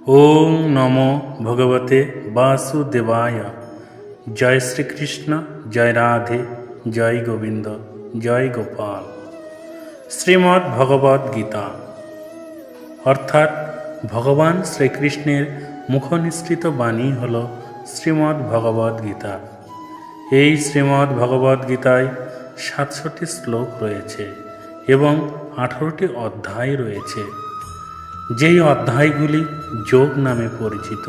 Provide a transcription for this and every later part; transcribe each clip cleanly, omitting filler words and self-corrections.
ওং নমো ভগবতে বাসুদেবায়। জয় শ্রীকৃষ্ণ, জয় রাধে, জয় গোবিন্দ, জয় গোপাল। শ্রীমদ্ ভগবদ গীতা অর্থাৎ ভগবান শ্রীকৃষ্ণের মুখনিসৃত বাণী হল শ্রীমদ্ ভগবদ গীতা। এই শ্রীমদ্ ভগবদ গীতায় ৭০০টি শ্লোক রয়েছে এবং ১৮টি অধ্যায় রয়েছে, যেই অধ্যায়গুলি যোগ নামে পরিচিত।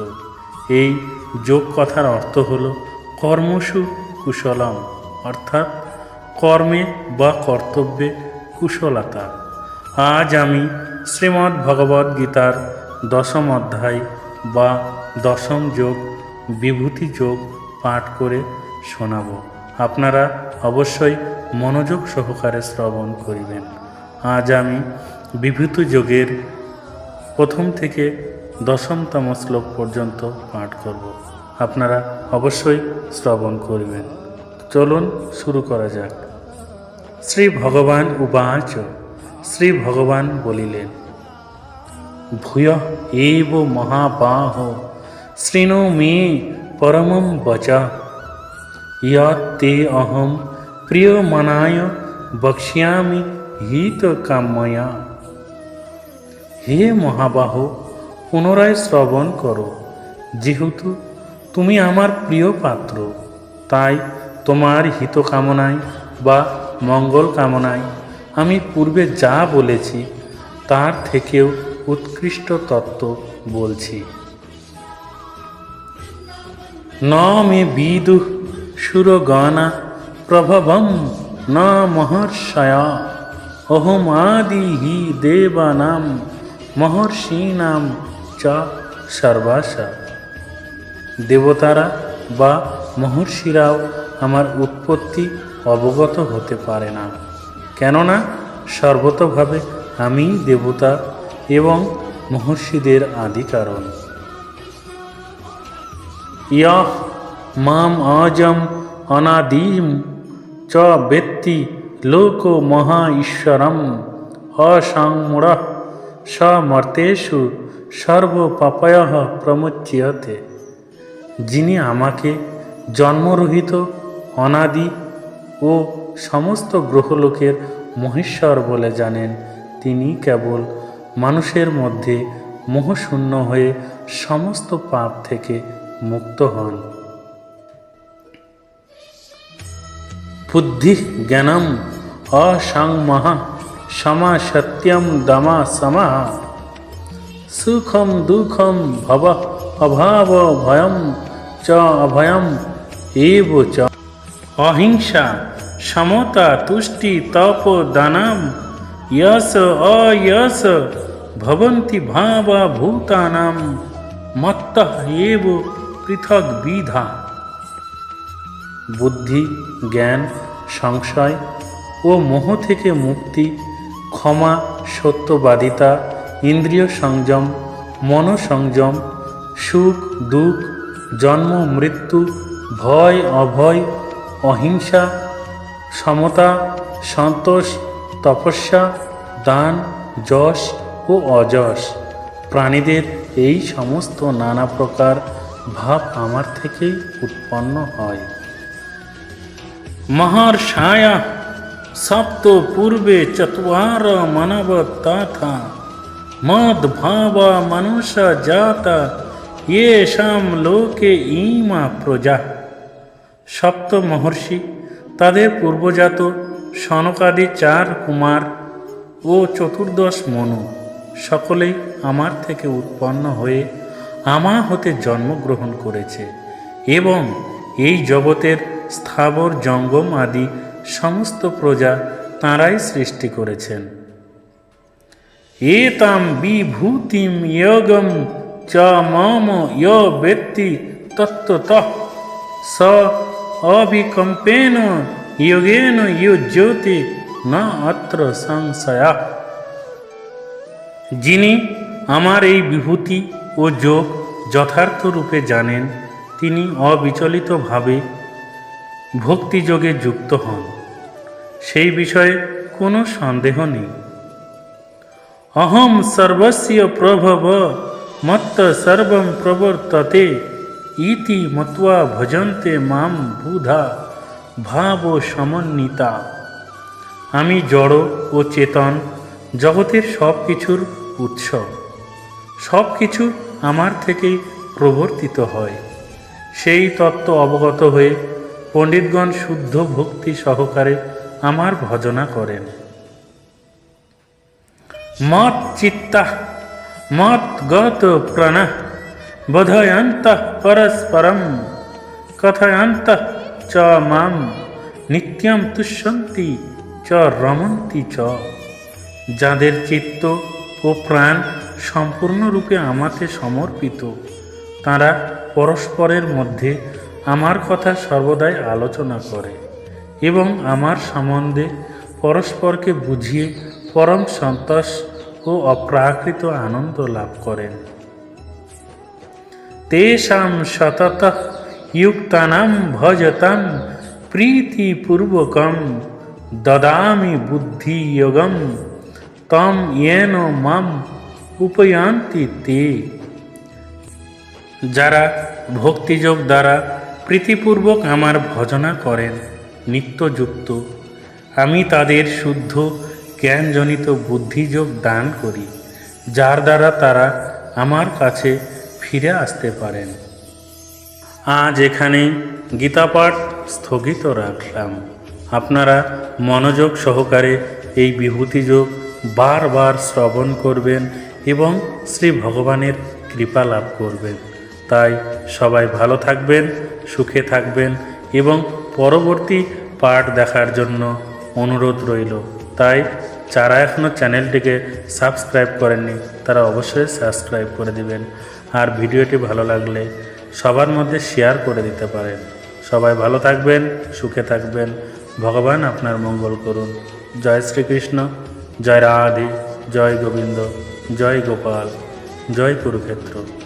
এই যোগ কথার অর্থ হল কর্মসু কুশলম, অর্থাৎ কর্মে বা কর্তব্যে কুশলতা। আজ আমি শ্রীমদ্ ভগবদ গীতার ১০ম অধ্যায় বা ১০ম যোগ বিভূতি যোগ পাঠ করে শোনাব। আপনারা অবশ্যই মনোযোগ সহকারে শ্রবণ করিবেন। আজ আমি বিভূতি যোগের প্রথম থেকে ১০তম শ্লোক পর্যন্ত পাঠ করব। আপনারা অবশ্যই শ্রবণ করবেন। চলুন শুরু করা যাক। শ্রী ভগবান উবাচ, শ্রী ভগবান বলিলেন, ভূয় এব মহাবাহ শৃণু মে পরমং বচঃ ইয়ৎ তে অহং প্রিয়মনায় বক্ষ্যামি হিতকাম্যয়া। হে মহাবাহ, পুনরায় শ্রবণ করো। যেহেতু তুমি আমার প্রিয় পাত্র, তাই তোমার হিত কামনায় বা মঙ্গল কামনায় আমি পূর্বে যা বলেছি তার থেকেও উৎকৃষ্ট তত্ত্ব বলছি। ন মে বিদুঃ সুরগণা প্রভবং ন মহর্ষয়া অহম আদি হি দেবানাম মহর্ষীনাম চ সর্বাসা। দেবতারা বা মহর্ষিরাও আমার উৎপত্তি অবগত হতে পারে না, কেননা সর্বতভাবে আমি দেবতা এবং মহর্ষিদের আদি কারণ। ইয়ঃ মাম অজম অনাদিম চ বেত্তি লোক মহা ঈশ্বরম অসংমূঢ় সমর্তেষু সর্বপাপয়ঃ প্রমুচ্যতে। যিনি আমাকে জন্মরহিত, অনাদি ও সমস্ত গ্রহলোকের মহেশ্বর বলে জানেন, তিনি কেবল মানুষের মধ্যে মোহশূন্য হয়ে সমস্ত পাপ থেকে মুক্ত হন। বুদ্ধি জ্ঞানম অসংমহ সমা সত্যম দমা সমা সুখম দুঃখম ভব অভাব ভয়ম চ অভয়ম এব চ। অহিংসা সমতা তুষ্টি তপ দানম যশ অযশ ভবন্তি ভাবা ভূতানাম মত্তঃ এব পৃথক বিধা। বুদ্ধি, জ্ঞান, সংশয় ও মোহ থেকে মুক্তি, ক্ষমা, সত্যবাদিতা, ইন্দ্রিয় সংযম, মনোসংযম, সুখ দুঃখ, জন্ম মৃত্যু, ভয় অভয়, অহিংসা, সমতা, সন্তোষ, তপস্যা, দান, যশ ও অযশ। প্রাণীদের এই সমস্ত নানা প্রকার ভাব আমার থেকেই উৎপন্ন হয়। মহর্ষায়া সপ্ত পূর্বে চত্বার মানব তথা মদ্ভাবা মনুষ্য জাতা येषां লোকে ইমা প্রজা। সপ্ত মহর্ষি, তাদের পূর্বজাত সনকাদি 4 কুমার ও 14 মনু, সকলেই আমার থেকে উৎপন্ন হয়ে আমা হতে জন্মগ্রহণ করেছে এবং এই জগতের স্থাবর জঙ্গম আদি সমস্ত প্রজা তাঁরাই সৃষ্টি করেছেন। এতাম বিভূতিম যোগম চ মম য় বেত্তি তত্ত্বতঃ স অবিকম্পেন যোগেন যুজ্যতে না অত্র সংশয়। যিনি আমার এই বিভূতি ও যোগ যথার্থ রূপে জানেন, তিনি অবিচলিতভাবে ভক্তিযোগে যুক্ত হন, সেই বিষয়ে কোনো সন্দেহ নেই। অহম সর্বস্য প্রভব মত্ত সর্বং প্রবর্ততে ইতি মত্বা ভজন্তে মাম বুধা ভাব সমন্বিতা। আমি জড় ও চেতন, জগতের সব কিছুর উৎস। সব কিছু আমার থেকেই প্রবর্তিত হয়। সেই তত্ত্ব অবগত হয়ে পণ্ডিতগণ শুদ্ধ ভক্তি সহকারে আমার ভজনা করেন। মত চিত্তাঃ মত গত প্রাণঃ বোধয়ন্তঃ পরস্পরম কথয়ন্তঃ চ মাম নিত্যম তুষ্যন্তি চ রমন্তি চ। যাদের চিত্ত ও প্রাণ সম্পূর্ণরূপে আমাকে সমর্পিত, তারা পরস্পরের মধ্যে আমার কথা সর্বদাই আলোচনা করে এবং আমার সম্বন্ধে পরস্পরকে বুঝিয়ে পরম সন্তোষ ও অপ্রাকৃত আনন্দ লাভ করেন। তেষাং সততঃ যুক্তানাং ভজতাং প্রীতিপূর্বকং দদামি বুদ্ধিযোগং তম येन মাম উপয়ান্তি তে। যারা ভক্তিযোগ দ্বারা প্রীতিপূর্বক আমার ভজনা করেন নিত্যযুক্ত, আমি তাদের শুদ্ধ জ্ঞানজনিত বুদ্ধিযোগ দান করি, যার দ্বারা তারা আমার কাছে ফিরে আসতে পারেন। আজ এখানে গীতাপাঠ স্থগিত রাখলাম। আপনারা মনোযোগ সহকারে এই বিভূতিযোগ বারবার শ্রবণ করবেন এবং শ্রী ভগবানের কৃপা লাভ করবেন। তাই সবাই ভালো থাকবেন, সুখে থাকবেন এবং পরবর্তী পাঠ দেখার জন্য অনুরোধ রইল। তাই যারা এখনও চ্যানেলটিকে সাবস্ক্রাইব করেননি তারা অবশ্যই সাবস্ক্রাইব করে দিবেন। আর ভিডিওটি ভালো লাগলে সবার মধ্যে শেয়ার করে দিতে পারেন। সবাই ভালো থাকবেন, সুখে থাকবেন। ভগবান আপনার মঙ্গল করুন। জয় শ্রীকৃষ্ণ, জয় রাধে, জয় গোবিন্দ, জয় গোপাল, জয় কুরুক্ষেত্র।